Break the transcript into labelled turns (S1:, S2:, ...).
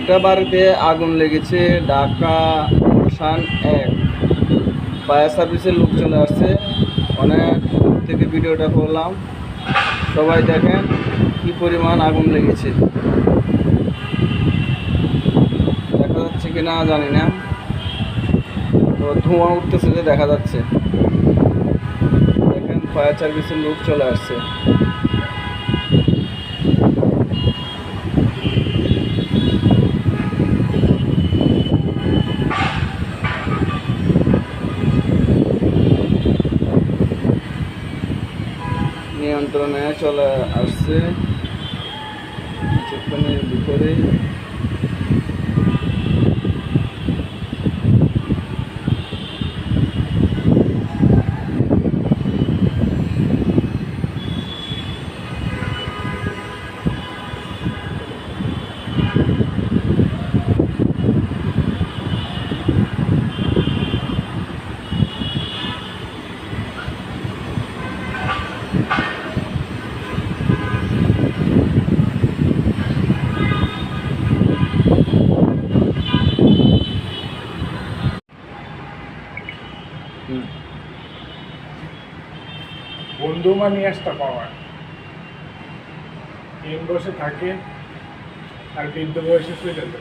S1: একটা বাড়িতে আগুন লেগেছে, ঢাকা গুলশান 1। ফায়ার সার্ভিসের লোক চলে আসছে। অনেক দূর থেকে ভিডিওটা করলাম, সবাই দেখেন কি পরিমাণ আগুন লেগেছে। দেখা যাচ্ছে কিনা জানি না, তো ধোঁয়া উঠতেছে যে দেখা যাচ্ছে। দেখেন ফায়ার সার্ভিসের লোক চলে আসছে। নিয়ন্ত্রণে চলে আসছে কিছুক্ষণের ভিতরে।
S2: বন্ধু নিয়ে আসতে পাওয়া 3 বছর থাকে আর বৃদ্ধ বয়সে চলে যাবে।